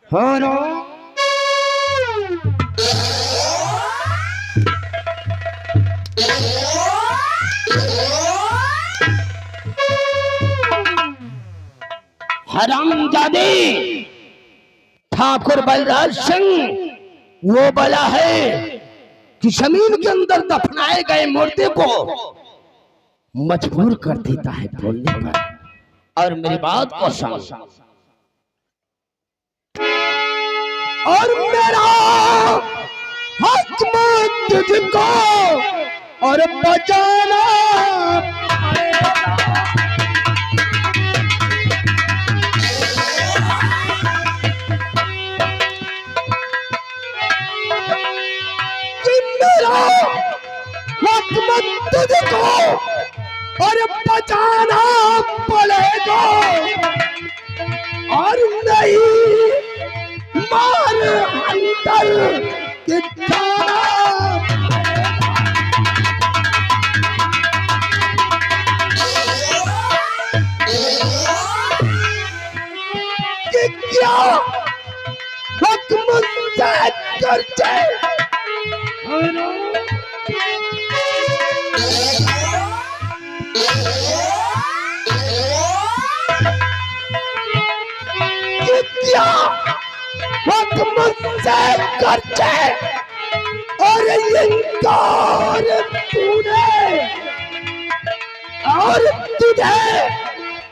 हो रो हरामजादे ठाकुर बलराज सिंह वो बला है कि जमीन के अंदर दफनाए गए मुर्दे को मजबूर कर देता है बोलने पर। और मेरी बात को समझ, और मेरा हक तुझको और बचाना तुझको और बचाना पड़ेगा, और नहीं मार अंदर के जाना। कि क्या हुक्म से करते क्या हुक्म से करते और इनकार तूने, और तुझे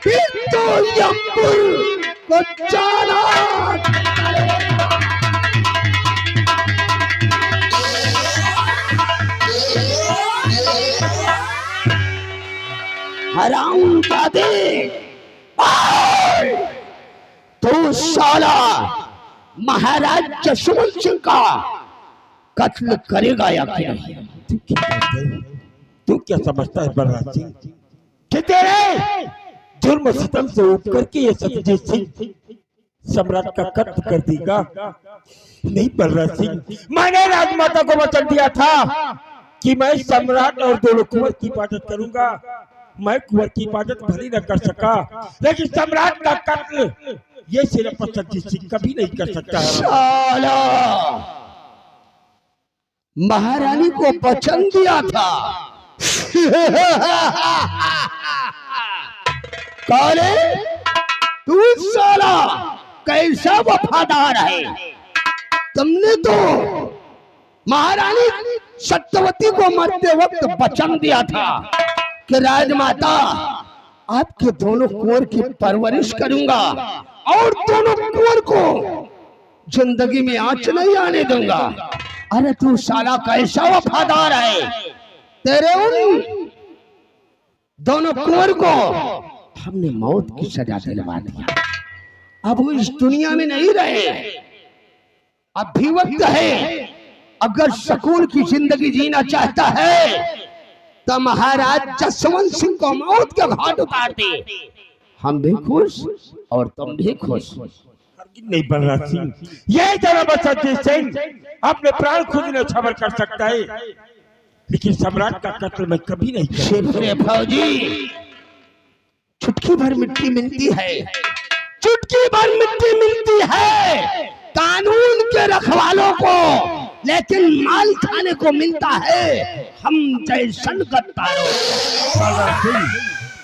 फिर तो यमपुर को जाना। हरामजादे तू साला महाराज जसवंत सिंह का कत्ल करेगा या फिर नहीं? तू क्या समझता है बलराज सिंह कि तेरे जुर्म सितम से उठ करके ये सत्यजीत सिंह सम्राट का कत्ल कर देगा? नहीं बलराज सिंह, मैंने राजमाता को वचन दिया था कि मैं सम्राट और दोनों कुंवर की हिफाजत करूंगा। मैं कुंवर की हिफाजत भली न कर सका, लेकिन सम्राट का कत्ल ये सिर्फ सत्यजीत सिंह कभी नहीं कर सकता है। साला महारानी को वचन दिया था काले तू साला कैसा वफादार है। तुमने तो महारानी सत्यवती को मरते वक्त वचन दिया था कि राजमाता आपके दोनों कुंवर की परवरिश करूंगा और दोनों कुंवर को जिंदगी में आंच नहीं आने दूंगा। अरे तू साला कैसा वफादार है, तेरे उन दोनों कुंवर को हमने मौत की सजा दिलवा दिया। अब वो इस दुनिया में नहीं रहे, अब भी वक्त है। अगर सुकून की जिंदगी जीना चाहता है तो महाराज जसवंत सिंह को मौत के घाट उतार दे। हम भी खुश और तुम भी खुश। नहीं बलराज सिंह, ये जरा सत्यजीत सिंह अपने प्राण खुद न छबर कर सकता है, लेकिन सम्राट का कत्ल मैं कभी नहीं करूंगा। फौजी चुटकी भर मिट्टी मिलती है, चुटकी भर मिट्टी मिलती है कानून के रखवालों को, लेकिन माल खाने को मिलता है हम जैसन गद्दारों।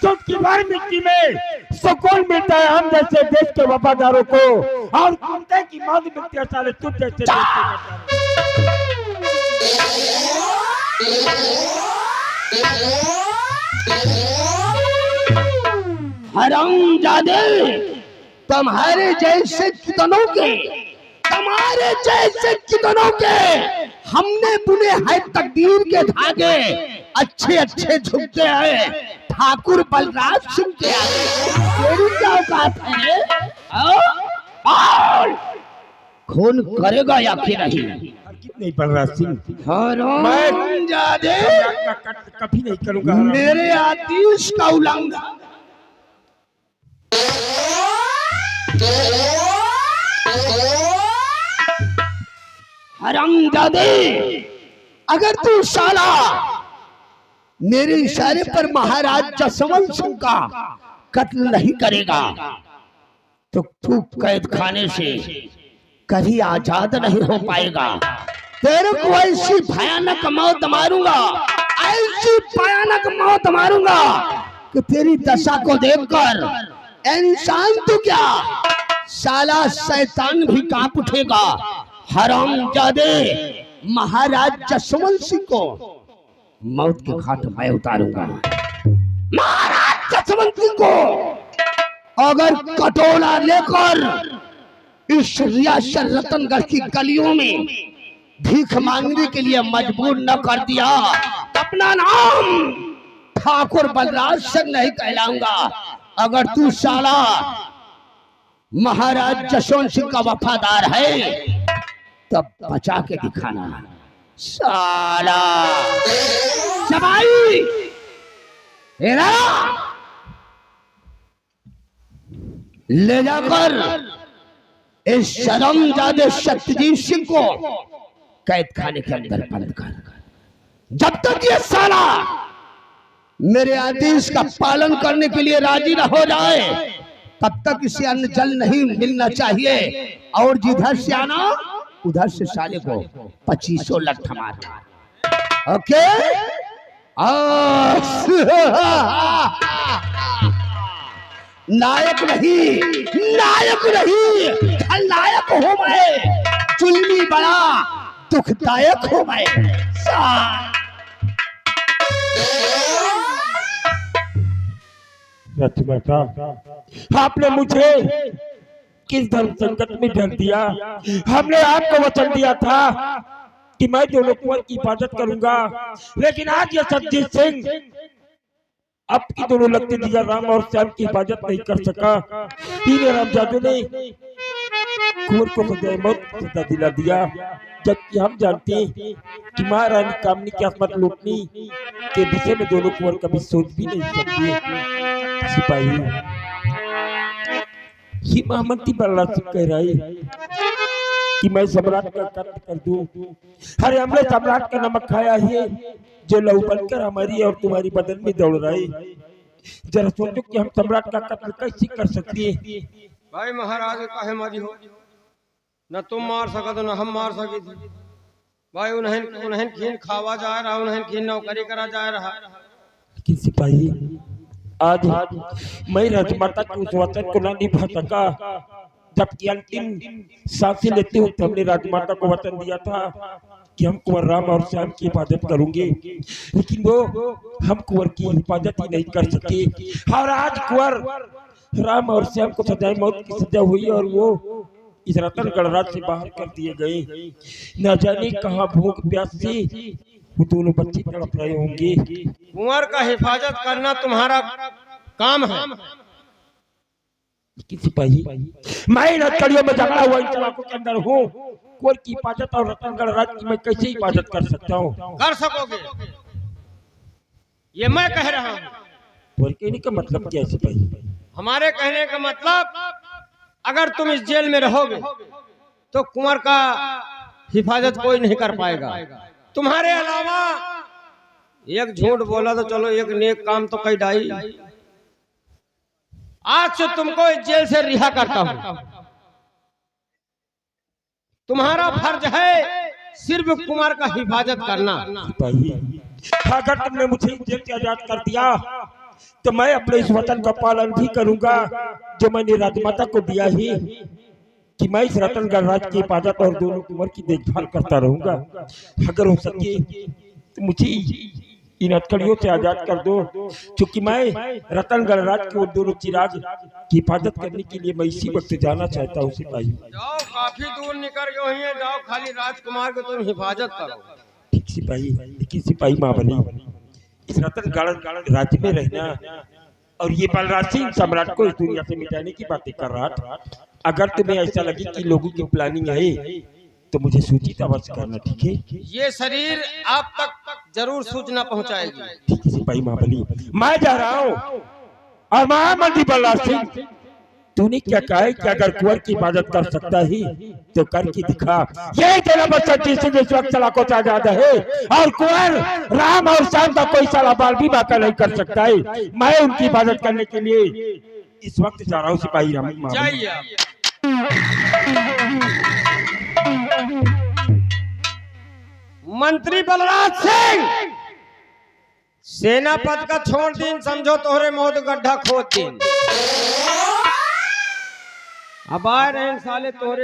चुटकी भर मिट्टी में सुकून मिलता है हम जैसे देश के वफादारों को, और कुत्ते की मौत मिलती है साले तुम जैसे देश हरामजादे तुम्हारे जैसे कितनों के हमने बुने हैं तकदीर के धागे, अच्छे अच्छे झुकते हैं ठाकुर बलराज सिंह के आगे। तेरी क्या औकात है? खून करेगा या फिर नहीं? नहीं बलराज सिंह, हरामजादे कभी नहीं करूंगा। मेरे आदेश का उल्लंघन हरामजादे, अगर तू साला मेरे इशारे पर महाराज जसवंत सिंह का कत्ल नहीं करेगा तो तू कैद खाने से कभी आजाद नहीं हो पाएगा। तेरे को ऐसी भयानक मौत मारूंगा, ऐसी भयानक मौत मारूंगा कि तेरी दशा को देखकर इंसान तो क्या, साला शैतान भी कांप उठेगा। हरामजादे महाराज जसवंत सिंह को मौत के घाट मैं उतारूंगा। महाराज जसवंत सिंह को अगर कटोरा लेकर इस रियासत रतनगढ़ की गलियों में भीख मांगने के लिए मजबूर न कर दिया, अपना नाम ठाकुर बलराज सिंह नहीं कहलाऊंगा। अगर तू साला महाराज जसवंत सिंह का वफादार है तब बचा के दिखाना। साला सबाई हेरा ले जाकर इस शर्मजादे सत्यजीत सिंह को कैद खाने के अंदर बंद कर। जब तक ये साला मेरे आदेश का पालन करने के लिए राजी न हो जाए तब तक इसे अन्न जल नहीं मिलना चाहिए। और जिधर से आना उधर से साले को 25 लठ मारना। ओके नायक नहीं, नायक नहीं, खलनायक हो मैं। चुल्ली बड़ा दुखदायक हो मैं। राजमाता, आपने मुझे किस धर्म संकट में ढल दिया। हमने आपको वचन दिया था कि मैं दोनों कुंवर की हिफाजत करूंगा, लेकिन आज ये सत्यजीत सिंह अब की दोनों लगते दिया राम और श्याम की हिफाजत नहीं कर सका। तीन रामजादों ने कुंवर को सजाए मौत की सजा दिला दिया, जबकि हम जानते हैं कि महारानी कामनी की असमत लूटनी के विषय में दोनों कुंवर कभी सोच भी नहीं सकते। सिपाही, ये महामंत्री बलराज सिंह कह रहा है कि मैं सम्राट का कत्ल कर दूं। अरे हमने सम्राट का नमक खाया है जो लहू बनकर हमारी और तुम्हारी बदन में दौड़ रहा है। जरा सोचो कि हम सम्राट का कत्ल कैसे कर सकते हैं। भाई महाराज काहे मारी हो, न तुम मार सकत न हम मार सके थी। भाई उन्हें खीन खावा जा रहा, उन्हें खीन नौकरी करा जा रहा। लेकिन सिपाही, आज मैं राजमाता के उस वचन को न निभा सका, जबकि अंतिम सांसें लेते हुए हमने राजमाता को वचन दिया था कि हम कुंवर राम और श्याम की हिफाजत करेंगे, लेकिन वो हम कुंवर की हिफाजत ही नहीं कर सके। और आज कुंवर राम और श्याम को सजाए मौत की सजा हुई और वो इस रतनगढ़ राज से बाहर कर दिए गए। न जाने कहाँ भूख प्यास से वो दोनों बच्चे तड़प रहे होंगे। कुंवर का हिफाजत करना तुम्हारा काम है। सिपाही, मैं रतनगढ़ में झगड़ा हुआ इन इलाकों के अंदर हूँ। कुंवर की हिफाजत और रतनगढ़ राज की मैं कैसे हिफाजत कर सकता हूँ? कर सकोगे, ये मैं कह रहा हूँ। कुंवर कहने का मतलब क्या है सिपाही? हमारे कहने का मतलब, अगर तुम इस जेल में रहोगे तो कुंवर का हिफाजत कोई नहीं कर पाएगा। तुम्हारे अलावा एक झूठ बोला तो चलो, एक नेक काम तो कई डाई। आज से तुमको इस जेल से रिहा करता हूं। तुम्हारा फर्ज है सिर्फ कुंवर का हिफाजत करना। सिपाही, अगर तुमने मुझे जेल से आजाद कर दिया तो मैं अपने इस वचन का पालन भी करूंगा जो मैंने राजमाता को दिया ही, कि मैं इस रतनगढ़ राज की हिफाजत और दोनों कुंवर की देखभाल करता रहूंगा। अगर हो सके तो मुझे इन हथकड़ियों से आजाद कर दो, क्योंकि मैं रतनगढ़ राज के दोनों चिराग की हिफाजत करने के लिए मैं इसी वक्त जाना चाहता हूँ। सिपाही, जाओ, काफी दूर निकल गए हैं, जाओ, खाली राजकुमार को तुम हिफाजत करो। ठीक सिपाही। लेकिन सिपाही महाबली, इस रतनगढ़ राज्य में रहना और ये बलराज सिंह सम्राट को इस दुनिया से मिटाने की बातें कर रहा था। अगर तुम्हें ऐसा लगे कि लोगों की प्लानिंग है तो मुझे सूचित अवश्य करना, ठीक है? ये शरीर आप तक जरूर सूचना पहुंचाएगी। ठीक है सिपाही महाबली, मैं जा रहा हूँ। और महामंत्री बलराज सिंह, तूने क्या कहा है कि अगर कुंवर की हिफाजत कर सकता ही तो करके दिखा। यही तेरा बच्चा जिस वक्त सलाखों से आजाद है और कुंवर राम और श्याम का कोई साला बाल भी बाका नहीं कर सकता है। मैं उनकी हिफाजत करने के लिए इस वक्त जा रहा हूँ सिपाही राम। जाइए आप। मंत्री बलराज सिंह, सेना पद का छोड़ दिन, समझो तोहरे मौत गड्ढा खोद दिन। अब आए रहे साले तोहरे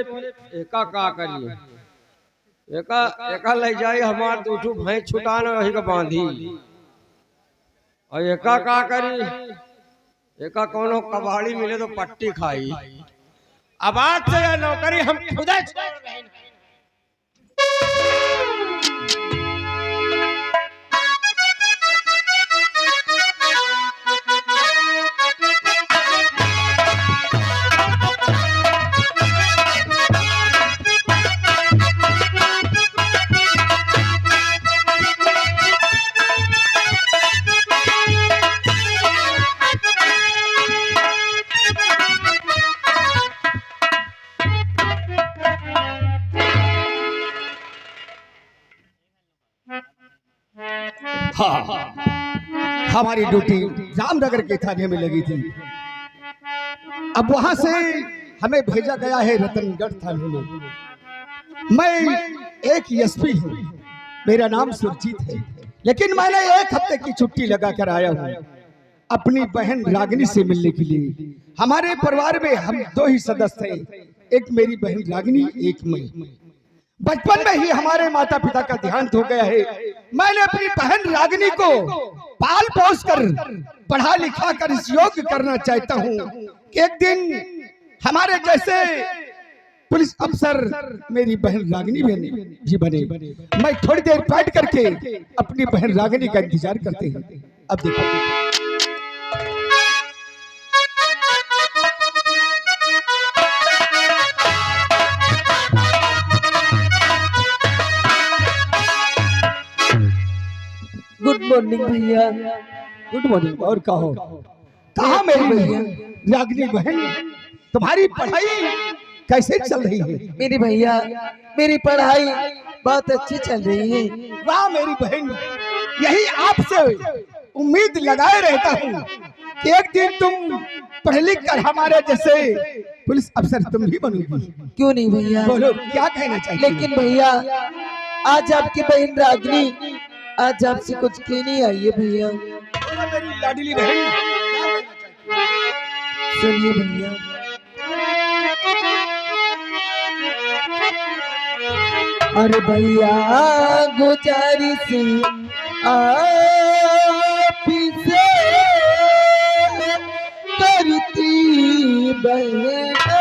एका का करिए, एका ले जाई हमार दूठू भैंस छुटान वही का बांधी, और एका का करी, एका कोनो कबाड़ी मिले तो पट्टी खाई। अब आज से यह नौकरी हम खुदा छोड़ रहे हैं। हाँ, हमारी ड्यूटी रामनगर के थाने में लगी थी। अब वहां से हमें भेजा गया है रतनगढ़ थाने में। मैं एक एसपी हूँ, मेरा नाम सुरजीत है, लेकिन मैंने एक हफ्ते की छुट्टी लगा कर आया हूँ अपनी बहन रागिनी से मिलने के लिए। हमारे परिवार में हम दो ही सदस्य हैं, एक मेरी बहन रागिनी, एक मैं। बचपन में ही हमारे माता पिता का देहांत हो गया है। मैंने अपनी बहन रागिनी को पाल पोस कर पढ़ा लिखा कर इस योग्य करना चाहता हूँ कि एक दिन हमारे जैसे पुलिस अफसर मेरी बहन रागिनी बने। मैं थोड़ी देर बैठ करके अपनी बहन रागिनी का इंतजार करते हैं। अब देखो गुड मॉर्निंग भैया। Good morning. और कहा मेरी बहन रागिनी बहन, तुम्हारी पढ़ाई कैसे चल रही है? मेरी भैया, मेरी पढ़ाई बहुत अच्छी चल रही है। वाह मेरी बहन, यही आपसे उम्मीद लगाए रहता हूँ कि एक दिन तुम पढ़ लिख कर हमारे जैसे पुलिस अफसर तुम भी बनोगी। क्यों नहीं भैया? बोलो क्या कहना चाहिए? लेकिन भैया, आज आपकी बहन रागिनी आज आपसे कुछ कहने आई है भैया। मेरी लाडली बहन, सुनिए भैया। अरे भैया गुजारिश आपसे करती बहना,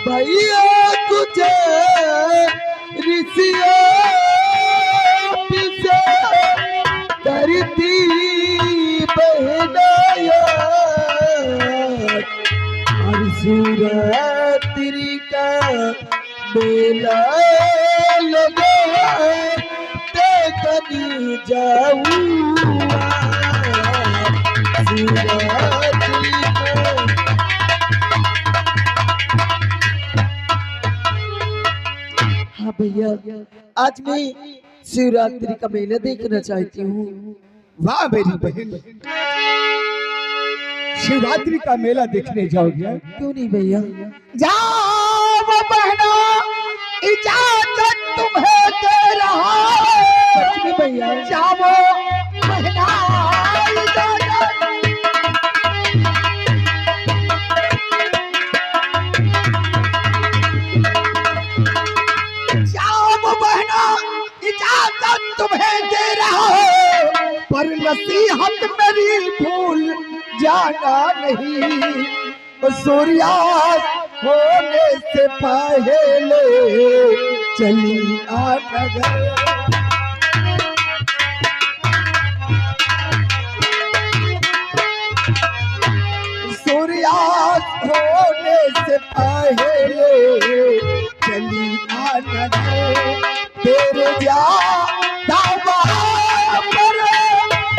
भैया तुझे ऋषिया पिसे करती बहनाया, और शिवरात्रि का मेला लगा देखने जाऊंगा। शिवरात्रि को हाँ भैया, आज मैं शिवरात्रि का मेला देखना चाहती हूँ। वाह मेरी बहन, शिवरात्रि का मेला देखने जाओगे? क्यों नहीं भैया? जाओ बहना, इजाजत तुम्हें दे रहा हूं। भैया जाओ बहना, इजाजत तुम्हें दे रहा हूं, पर नसीहत मेरी भूल जाना नहीं। सूर्यास्त होने से पहले चली आ नगर। सूर्यास्त होने से पहले चली आ नगर। तेरे जा दावा पर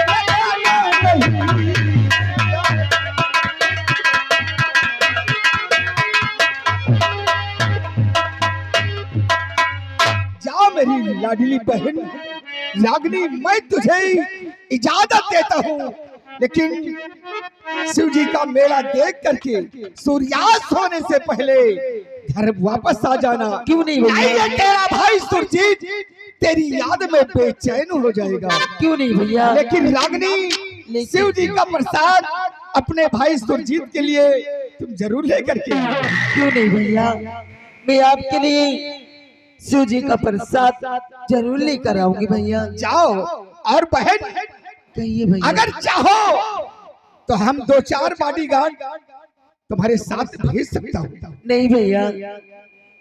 लगाना नहीं। लाडली बहन रागिनी, मैं तुझे इजाजत देता हूँ, लेकिन शिव जी का मेला देख करके सूर्यास्त होने से पहले घर वापस आ जाना। क्यों नहीं भैया? नहीं, ये तेरा भाई सुरजीत तेरी याद में बेचैन हो जाएगा। क्यों नहीं भैया? लेकिन रागिनी, शिव जी का प्रसाद अपने भाई सुरजीत के लिए तुम जरूर लेकर के आओ। क्यों नहीं भैया, मैं आपके लिए शिव जी का प्रसाद जरूर लेकर आऊंगी भैया। जाओ, और बहन कहिए भैया। अगर चाहो तो हम 2-4 बॉडीगार्ड तुम्हारे साथ भेज सकता हूँ। नहीं भैया,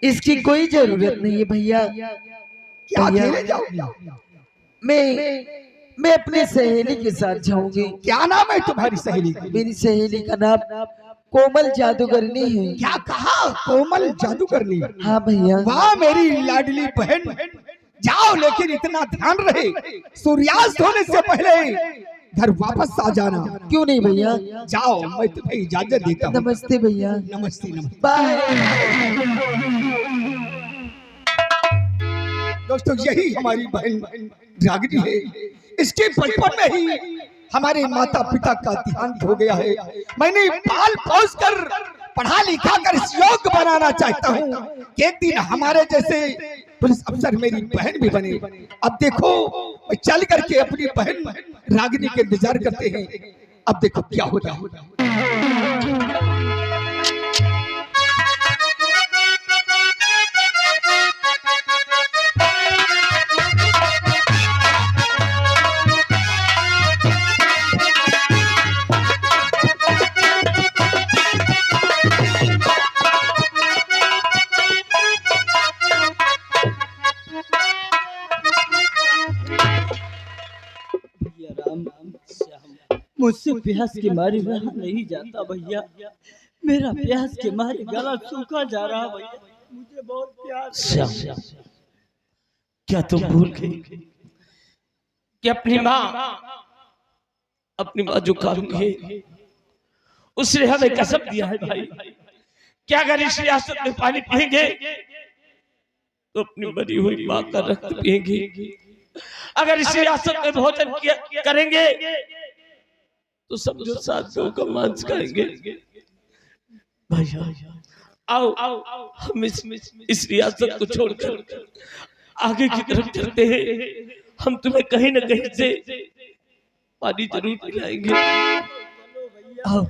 इसकी कोई जरूरत नहीं है भैया। क्या अकेले जाओगी? मैं अपने सहेली के साथ जाऊंगी। क्या नाम है तुम्हारी सहेली का? मेरी सहेली का नाम कोमल जादूगरनी है। क्या कहा? कोमल जादूगरनी? हाँ भैया। वाह मेरी लाडली बहन, जाओ, लेकिन इतना ध्यान रहे सूर्यास्त होने से पहले घर वापस आ जाना। क्यों नहीं भैया? जाओ, मैं तुम्हें इजाजत देता हूँ। नमस्ते भैया। नमस्ते नमस्ते। बाय। दोस्तों, यही हमारी बहन रागिनी है। इसके बचपन में ही हमारे माता पिता का देहांत हो गया है। मैंने पाल पोस कर पढ़ा लिखा कर इस योग्य बनाना चाहता हूँ कि एक दिन हमारे जैसे पुलिस अफसर मेरी बहन भी बने। अब देखो, चल करके अपनी बहन रागिनी के इंतजार करते हैं। अब देखो क्या होता है। मुझसे प्यास के मारे रहा नहीं जाता भैया। मेरा प्यास के मारे गला सूखा जा रहा भैया। मुझे बहुत प्यास। क्या तुम भूल गई कि अपनी माँ जो कारूंगी है, उसने हमें कसम दिया है भाई, क्या अगर इस रियासत में पानी पिएंगे तो अपनी मरी हुई माँ का रक्त पिएंगे, अगर इस रियासत में भोजन करेंगे तो समझो 7 लोगों का मांस खाएंगे। भैया आओ हम इस रियासत को छोड़कर आगे की तरफ चलते हैं। हम तुम्हें कहीं न कहीं से पानी जरूर पिलाएंगे। आओ।